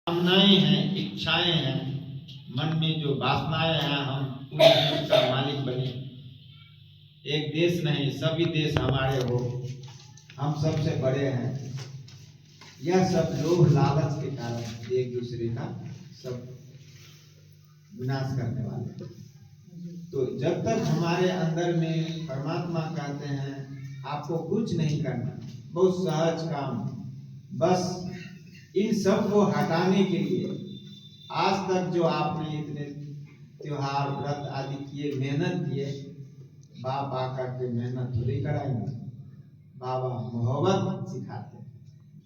कामनाएं हैं, इच्छाएं हैं, मन में जो वासनाएं हैं, हम पूरे देश का मालिक बने, एक देश नहीं सभी देश हमारे हो, हम सबसे बड़े हैं। यह सब लोभ लालच के कारण एक दूसरे का सब विनाश करने वाले। तो जब तक हमारे अंदर में परमात्मा कहते हैं आपको कुछ नहीं करना, बहुत सहज काम, बस इन सब को हटाने के लिए आज तक जो आपने इतने त्योहार व्रत आदि किए, मेहनत किए, बाप आकर के मेहनत थोड़ी कराएंगे, बाबा मोहब्बत सिखाते,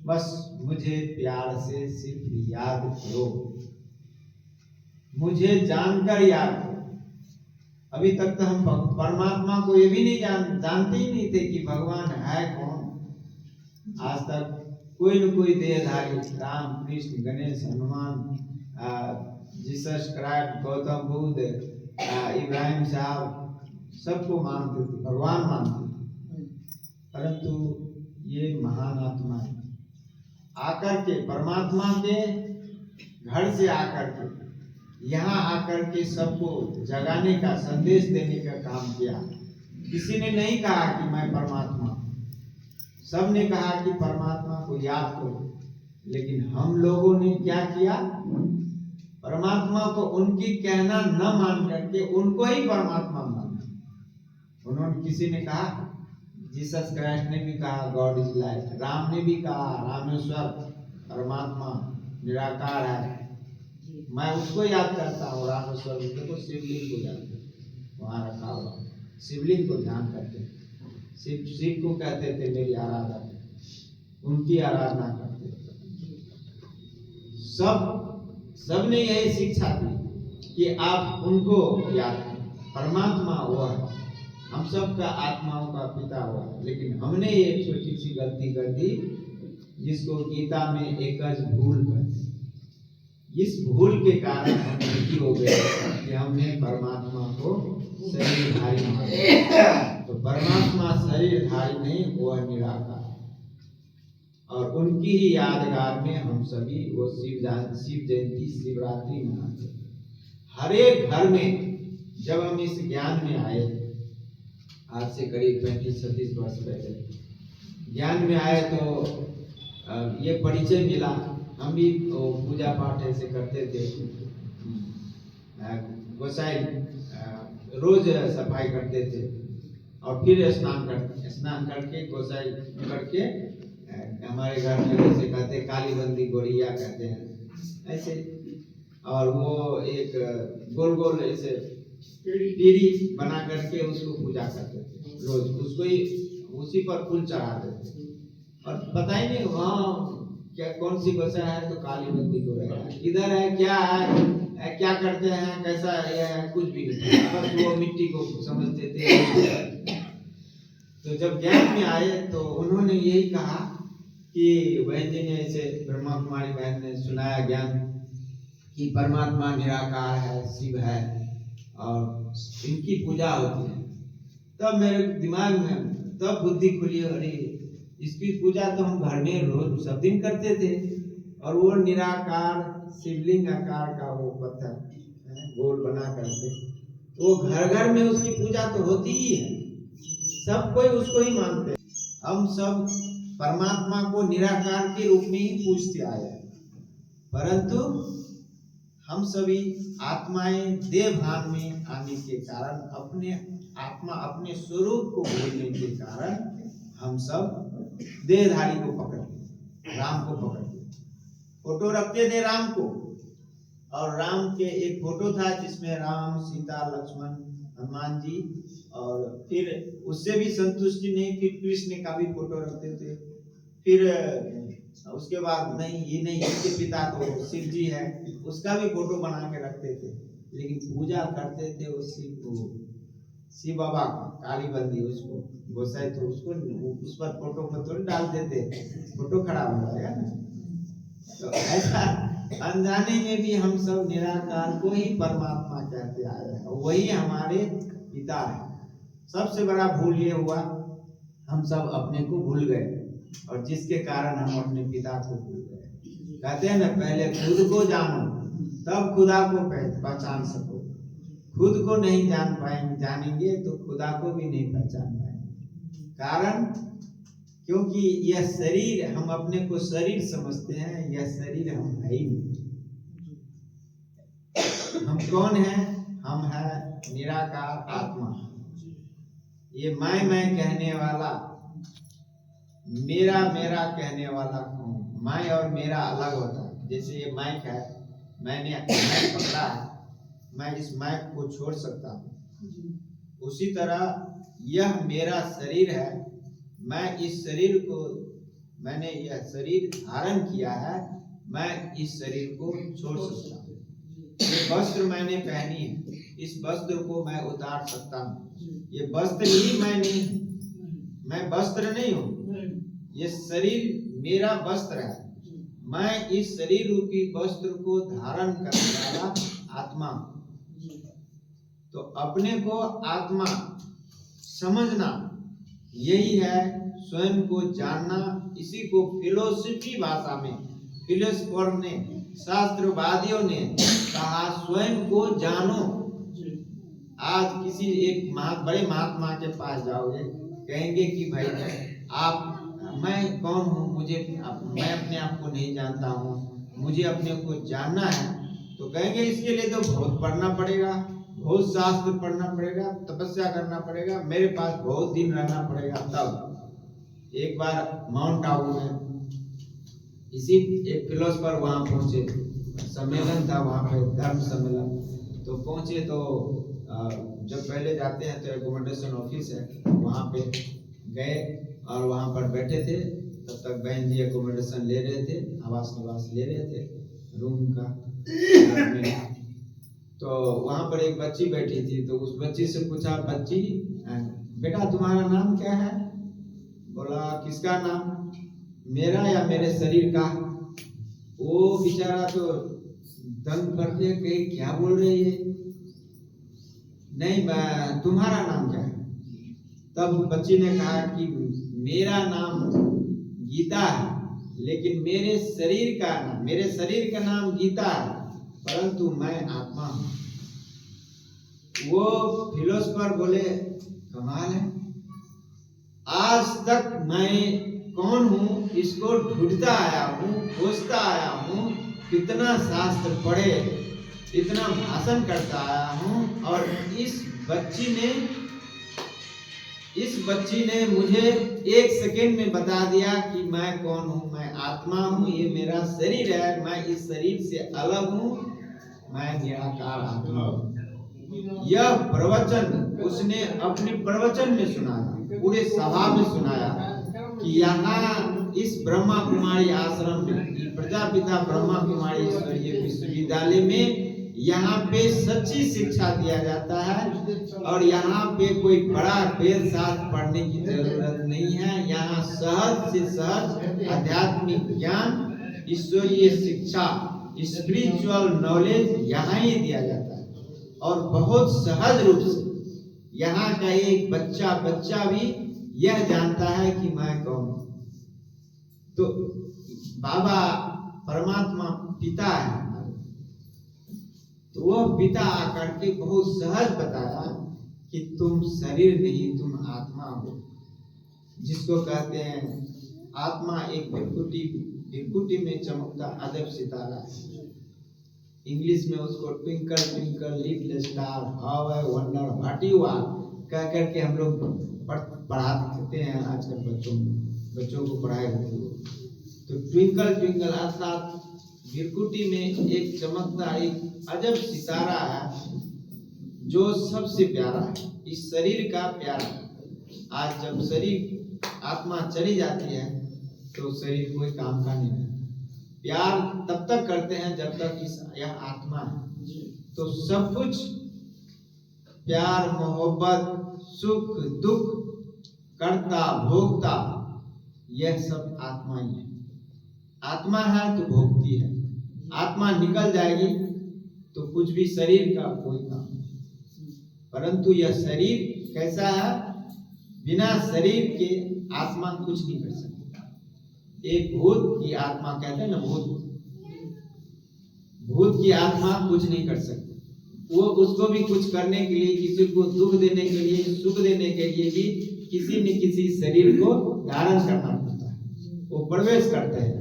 बस मुझे प्यार से सिर्फ याद करो, मुझे जानकर याद करो। अभी तक तो हम परमात्मा को ये भी नहीं जानते ही नहीं थे कि भगवान है कौन। आज तक कोई न कोई देहधारी, राम कृष्ण गणेश हनुमान, जीसस क्राइस्ट, गौतम बुद्ध, इब्राहिम साहब, सबको मानते थे, भगवान मानते थे। परंतु ये महान आत्मा है आकर के परमात्मा के घर से आकर के यहाँ आकर के सबको जगाने का, संदेश देने का काम किया। किसी ने नहीं कहा कि मैं परमात्मा, सब ने कहा कि परमात्मा को याद करो, लेकिन हम लोगों ने क्या किया, परमात्मा को उनकी कहना न मान करके उनको ही परमात्मा माना। उन्होंने, किसी ने कहा, जीसस क्राइस्ट ने भी कहा गॉड इज लाइफ, राम ने भी कहा रामेश्वर परमात्मा निराकार है, मैं उसको याद करता हूँ। रामेश्वर को शिवलिंग को याद करता, वहां रखा हुआ शिवलिंग को ध्यान करते, शिव को कहते थे मेरी आराधना, उनकी आराधना करते। सबने यही शिक्षा दी कि आप उनको याद करें, परमात्मा हुआ, हम सब का आत्माओं का पिता हुआ। लेकिन हमने ये छोटी सी गलती कर दी, जिसको गीता में एकज भूल कर दी। इस भूल के कारण हम दुखी हो गए कि हमने परमात्मा को शरीरधारी माना। तो परमात्मा शरीरधारी नहीं, वह निराकार, और उनकी ही यादगार में हम सभी वो शिव जयंती, शिवरात्रि मनाते। हर एक घर में जब हम इस ज्ञान में आए, आज से करीब 35-36 वर्ष पहले ज्ञान में आए, तो ये परिचय मिला। हम भी पूजा पाठ ऐसे करते थे, गोसाई रोज सफाई करते थे, और फिर स्नान करके गोसाई करके हमारे घर में जैसे कहते काली बंदी गोरिया कहते हैं ऐसे, और वो एक गोल गोल ऐसे पीढ़ी बना करके उसको पूजा करते थे रोज, उसको ही उसी पर फूल चढ़ाते थे, और पता ही नहीं वहाँ क्या कौन सी गोसा है, तो काली बंदी गोरिया किधर है, क्या है, क्या करते हैं, कैसा है, कुछ भी नहीं, बस वो मिट्टी को समझते थे। तो जब ज्ञान में आए तो उन्होंने यही कहा कि बहन जी ने ऐसे, ब्रह्मा कुमारी बहन ने सुनाया ज्ञान कि परमात्मा निराकार है, शिव है, और इनकी पूजा होती है। तब मेरे दिमाग में तब बुद्धि खुली, अरे इसकी पूजा तो हम घर में रोज सब दिन करते थे, और वो निराकार शिवलिंग आकार का वो पत्थर गोल बना करके, तो घर घर में उसकी पूजा तो होती ही है, सब कोई उसको ही मानते हैं। हम सब परमात्मा को निराकार के रूप में ही पूजते आए हैं, परंतु हम सभी आत्माएं देह भान में आने के कारण, अपने आत्मा अपने स्वरूप को भूलने के कारण, हम सब देहधारी को पकड़ लिया, राम को पकड़ लिया। फोटो रखते थे राम को, और राम के एक फोटो था जिसमें राम, सीता, लक्ष्मण, हनुमान जी, और फिर उससे भी संतुष्टि नहीं, फिर कृष्ण का भी फोटो रखते थे। फिर उसके बाद नहीं, ये नहीं, इसके पिता तो शिव जी है, उसका भी फोटो बना के रखते थे। लेकिन पूजा करते थे उस शिव को, शिव बाबा काली बंदी, उसको गोसाई तो उसको उस पर फोटो थोड़ी डाल देते, फोटो खराब हो जाएगा ना। तो ऐसा अनजाने में भी हम सब निराकार को ही परमात्मा कहते आए हैं, वही हमारे पिता है। सबसे बड़ा भूल ये हुआ, हम सब अपने को भूल गए, और जिसके कारण हम अपने पिता को भूल गए। कहते हैं ना, पहले खुद को जानो तब खुदा को पहचान सको। खुद को नहीं जानेंगे तो खुदा को भी नहीं पहचान पाएंगे। कारण क्योंकि यह शरीर, हम अपने को शरीर समझते हैं, यह शरीर हम है ही नहीं। हम कौन हैं? हम है निराकार आत्मा। ये मैं कहने वाला, मेरा मेरा कहने वाला कौन? मैं और मेरा अलग होता है। जैसे ये माइक है, मैंने माइक पकड़ा है, मैं इस माइक को छोड़ सकता हूँ। उसी तरह यह मेरा शरीर है, मैं इस शरीर को, मैंने यह शरीर धारण किया है, मैं इस शरीर को छोड़ सकता हूँ। ये वस्त्र मैंने पहनी है, इस वस्त्र को मैं उतार सकता हूँ। ये वस्त्र ही मैं नहीं, मैं वस्त्र नहीं हूँ। ये शरीर मेरा वस्त्र है, मैं इस शरीर रूपी वस्त्र को धारण करने वाला आत्मा। तो अपने को आत्मा समझना यही है स्वयं को जानना। इसी को फिलोसफी भाषा में, फिलोसफर ने, शास्त्रवादियों ने कहा स्वयं को जानो। आज किसी एक बड़े महात्मा के पास जाओगे, कहेंगे कि भाई आप, मैं कौन हूँ, मैं अपने आप को नहीं जानता हूँ, मुझे अपने को जानना है। तो कहेंगे इसके लिए तो बहुत पढ़ना पड़ेगा, बहुत शास्त्र पढ़ना पड़ेगा, तपस्या करना पड़ेगा, मेरे पास बहुत दिन रहना पड़ेगा। तब एक बार माउंट आबू में इसी एक फिलोसफर वहां पहुंचे, सम्मेलन था वहां पे, धर्म सम्मेलन। तो पहुंचे तो जब पहले जाते हैं तो एकोमोडेशन ऑफिस है, वहां पे गए और वहां पर बैठे थे। तब तक बहन जी एकोमोडेशन ले रहे थे, आवास निवास ले रहे थे रूम का। तो वहां पर एक बच्ची बैठी थी, तो उस बच्ची से पूछा, बच्ची बेटा तुम्हारा नाम क्या है? बोला किसका नाम? मेरा या मेरे शरीर का? वो बेचारा तो दंग करके कहे क्या बोल रही है, नहीं तुम्हारा नाम क्या है? तब बच्ची ने कहा कि मेरा नाम गीता है, लेकिन मेरे शरीर का नाम गीता है, परंतु मैं आत्मा हूं। वो फिलोसफर बोले कमाल है, आज तक मैं कौन हूं इसको ढूंढता आया हूं, खोजता आया हूं, कितना शास्त्र पढ़े, इतना भाषण करता आया हूं, और इस बच्ची ने मुझे एक सेकेंड में बता दिया कि मैं कौन हूं। मैं आत्मा हूं, ये मेरा शरीर है, मैं इस शरीर से अलग हूं, मैं निराकार आत्मा हूं। यह प्रवचन उसने अपने प्रवचन में सुनाया, पूरे सभा में सुनाया कि यहाँ इस ब्रह्मा कुमारी आश्रम में, प्रजापिता ब्रह्मा कुमारी ईश्वरीय विश्वविद्यालय में, यहाँ पे सच्ची शिक्षा दिया जाता है, और यहाँ पे कोई बड़ा वेद शास्त्र पढ़ने की जरूरत नहीं है। यहाँ सहज से सहज आध्यात्मिक ज्ञान, ईश्वरीय शिक्षा, स्पिरिचुअल नॉलेज यहाँ ही दिया जाता है, और बहुत सहज रूप से यहाँ का एक बच्चा भी यह जानता है कि मैं कौन हूं। तो बाबा परमात्मा पिता है, तो वह पिता आकर के बहुत सहज बताया कि तुम शरीर नहीं, तुम आत्मा हो, जिसको कहते हैं आत्मा एक बिरकुटी में चमकता अजब सितारा है। इंग्लिश में उसको twinkle twinkle little star how I wonder what you are कह करके हम लोग पढ़ाते हैं आजकल बच्चों को पढ़ाए जाते हैं। तो ट्विंकल ट्विंकल अर्थात बिरकुटी में एक चमकता एक अजब सितारा है, जो सबसे प्यारा है, इस शरीर का प्यारा। आज जब शरीर आत्मा चली जाती है तो शरीर कोई काम का नहीं है। प्यार तब तक करते हैं जब तक यह आत्मा है। तो सब कुछ प्यार, मोहब्बत, सुख दुख, कर्ता भोक्ता, यह सब आत्मा ही है। आत्मा है तो भोगती है, आत्मा निकल जाएगी तो कुछ भी शरीर का कोई काम नहीं। परंतु यह शरीर कैसा है? बिना शरीर के आत्मा कुछ नहीं कर सकती। एक भूत की आत्मा कहते हैं ना, भूत भूत की आत्मा कुछ नहीं कर सकती। वो उसको भी कुछ करने के लिए, किसी को दुख देने के लिए, सुख देने के लिए भी किसी न किसी शरीर को धारण करना पड़ता है, वो प्रवेश करते हैं।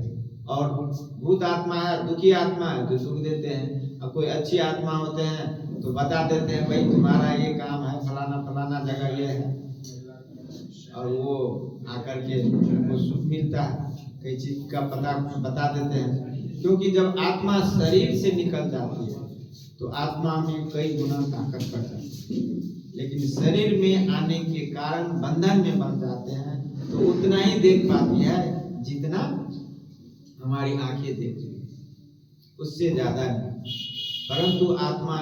और भूत आत्मा है, दुखी आत्मा है जो सुख देते हैं, और कोई अच्छी आत्मा होते हैं तो बता देते हैं भाई तुम्हारा ये काम है, फलाना फलाना जगह ये है, और वो आकर के उनको सुख मिलता है, कई चीज का पता बता देते हैं। क्योंकि जब आत्मा शरीर से निकल जाती है तो आत्मा में कई गुना ताकत बढ़ जाती है, लेकिन शरीर में आने के कारण बंधन में बन जाते हैं तो उतना ही देख पाती है जितना हमारी आंखें देखती है, उससे ज्यादा नहीं। परंतु आत्मा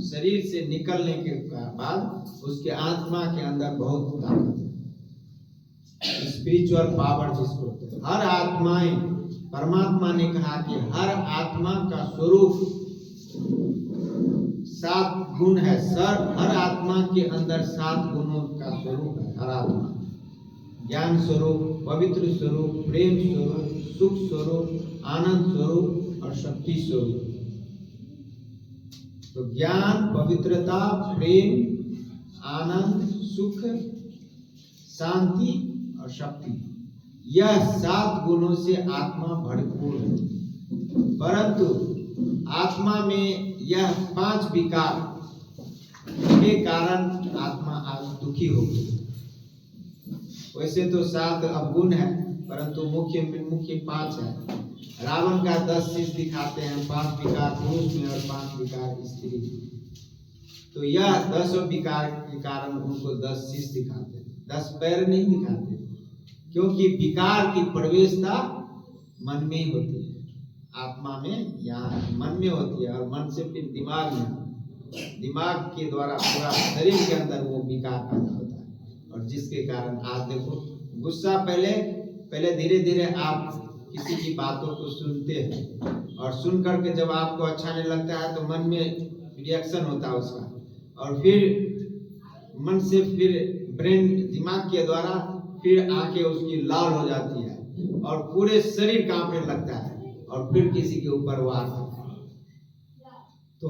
शरीर से निकलने के बाद उसके आत्मा के अंदर बहुत ताकत है, स्पिरिचुअल पावर जिसको होते हैं। हर आत्माएं, परमात्मा ने कहा कि हर आत्मा का स्वरूप 7 गुण है। हर आत्मा के अंदर 7 गुणों का स्वरूप है। हर आत्मा ज्ञान स्वरूप, पवित्र स्वरूप, प्रेम स्वरूप, सुख स्वरूप, आनंद स्वरूप और शक्ति स्वरूप। तो ज्ञान, पवित्रता, प्रेम, आनंद, सुख, शांति और शक्ति, यह 7 गुणों से आत्मा भरपूर है। परंतु आत्मा में यह 5 विकार के कारण आत्मा आज दुखी हो गई। वैसे तो 7 अवगुण है, परंतु मुख्य 5 है। रावण का 10 शीश दिखाते हैं, 5 विकार पुरुष में और 5 विकार स्त्री में। तो यह 10 विकार के कारण उनको 10 शीश दिखाते हैं, 10 पैर नहीं दिखाते, क्योंकि विकार की प्रवेशता मन में ही होती है। आत्मा में यहाँ मन में होती है, और मन से फिर दिमाग में, दिमाग के द्वारा पूरा शरीर के अंदर वो विकार पैदा होता है। और जिसके कारण आज देखो गुस्सा, पहले धीरे धीरे आप किसी की बातों को सुनते हैं, और सुन करके जब आपको अच्छा नहीं लगता है तो मन में रिएक्शन होता है उसका, और फिर मन से फिर ब्रेन, दिमाग के द्वारा फिर आंखें उसकी लाल हो जाती है और पूरे शरीर कांपने लगता है, और फिर किसी के ऊपर वार करता है। तो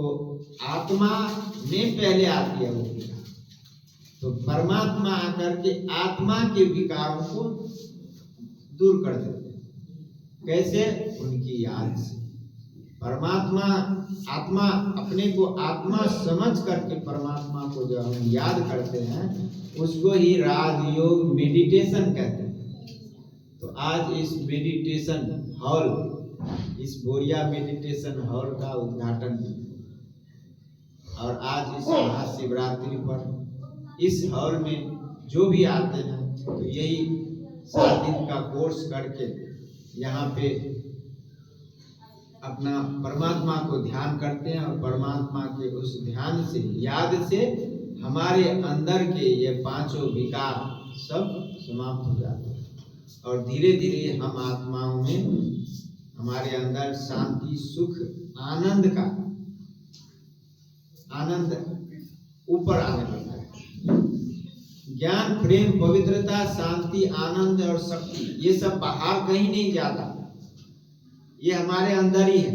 आत्मा में पहले आती है वो विकार। तो परमात्मा आकर के आत्मा के विकारों को दूर कर देते हैं। कैसे? उनकी याद से। परमात्मा, आत्मा, अपने को आत्मा समझ करके परमात्मा को जब हम याद करते हैं, उसको ही राजयोग मेडिटेशन कहते हैं। तो आज इस मेडिटेशन हॉल, इस बोरिया मेडिटेशन हॉल का उद्घाटन किया, और आज इस महाशिवरात्रि पर इस हॉल में जो भी आते हैं तो यही 7 दिन का कोर्स करके यहाँ पे अपना परमात्मा को ध्यान करते हैं, और परमात्मा के उस ध्यान से, याद से हमारे अंदर के ये 5 विकार सब समाप्त हो जाते हैं, और धीरे धीरे हम आत्माओं में, हमारे अंदर शांति, सुख, आनंद ऊपर आने लगता है। ज्ञान, प्रेम, पवित्रता, शांति, आनंद और शक्ति, ये सब बाहर कहीं नहीं जाता, ये हमारे अंदर ही है।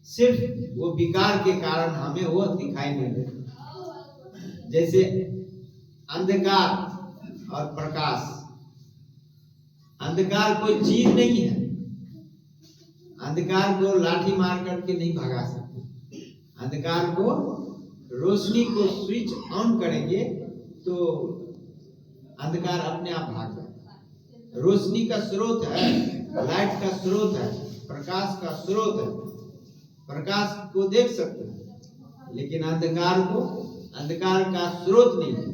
सिर्फ वो विकार के कारण हमें वो दिखाई नहीं देता। जैसे अंधकार और प्रकाश, अंधकार कोई चीज नहीं है, अंधकार को लाठी मार करके नहीं भगा सकते। अंधकार को, रोशनी को स्विच ऑन करेंगे तो अंधकार अपने आप भाग जाएगा। रोशनी का स्रोत है, लाइट का स्रोत है, प्रकाश का स्रोत है, प्रकाश को देख सकते हैं, लेकिन अंधकार को, अंधकार का स्रोत नहीं है।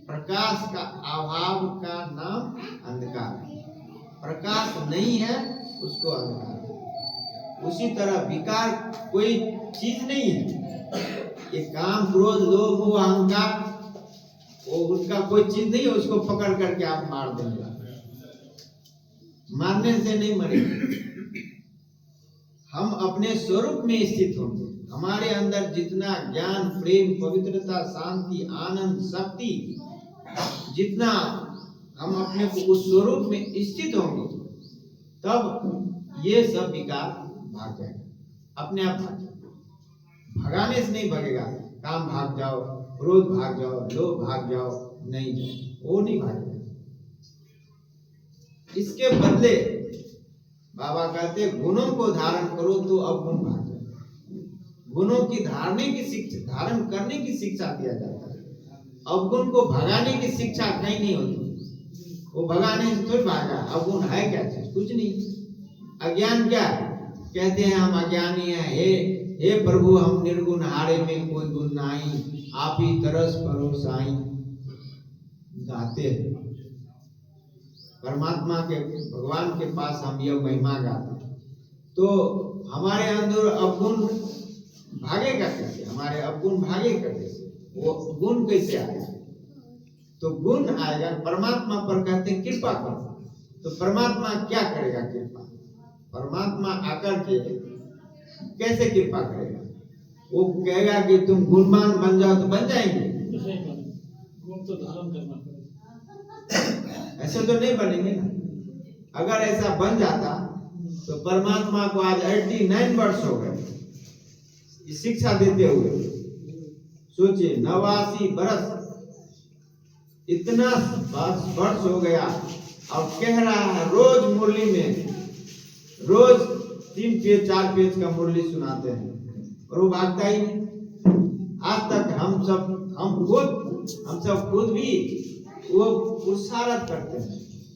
प्रकाश का अभाव का नाम अंधकार है, प्रकाश नहीं है उसको अंधकार। उसी तरह विकार कोई चीज नहीं है, ये काम, क्रोध, लोभ, मोह, अहंकार, वो उसका कोई चीज नहीं है, उसको पकड़ करके आप मार देंगे, मारने से नहीं मरेंगे। हम अपने स्वरूप में स्थित होंगे। हमारे अंदर जितना ज्ञान, प्रेम, पवित्रता, शांति, आनंद, शक्ति, जितना हम अपने उस स्वरूप में स्थित होंगे, तब ये सब विकार भाग जाएंगे। अपने आप भाग जाएगा। भगाने से नहीं भागेगा। काम भाग जाओ, क्रोध भाग जाओ, लोभ भाग जाओ, नहीं जाए, वो नहीं भागेगा। इसके बदले बाबा कहते गुणों को धारण करो तो अवगुण भाग जाए। गुणों की धारण करने की शिक्षा दिया जाता है। अवगुण को भगाने की शिक्षा कहीं नहीं होती। वो भगाने से थोड़ी भागा। अवगुण है क्या चीज? कुछ नहीं। अज्ञान क्या है? कहते हैं हम अज्ञानी हैं, हे प्रभु हम निर्गुण, हारे में कोई गुण नहीं, आप ही तरस करो साईं, गाते हैं। परमात्मा के, भगवान के पास हम यह महिमा गाते हैं। तो हमारे अंदर अवगुण भागेगा कैसे? हमारे अवगुण भागेगा कैसे? वो गुण कैसे आएगा? तो गुण आएगा परमात्मा पर। कहते हैं कृपा करो। तो परमात्मा क्या करेगा? कृपा। परमात्मा आकर के कैसे कृपा करेगा? वो कहेगा कि तुम गुणवान बन जाओ तो बन जाएंगे। गुण तो धारण करना पड़ेगा। ऐसे तो नहीं बनेंगे ना। अगर ऐसा बन जाता तो परमात्मा को आज 89 वर्ष हो गए शिक्षा देते हुए। सोचिए 89 वर्ष, इतना वर्ष हो गया और कह रहा है रोज मुरली में, रोज 3 पेज 4 पेज का मुरली सुनाते हैं और वो भागता ही नहीं। आज तक हम सब खुद भी वो पुरुषार्थ करते हैं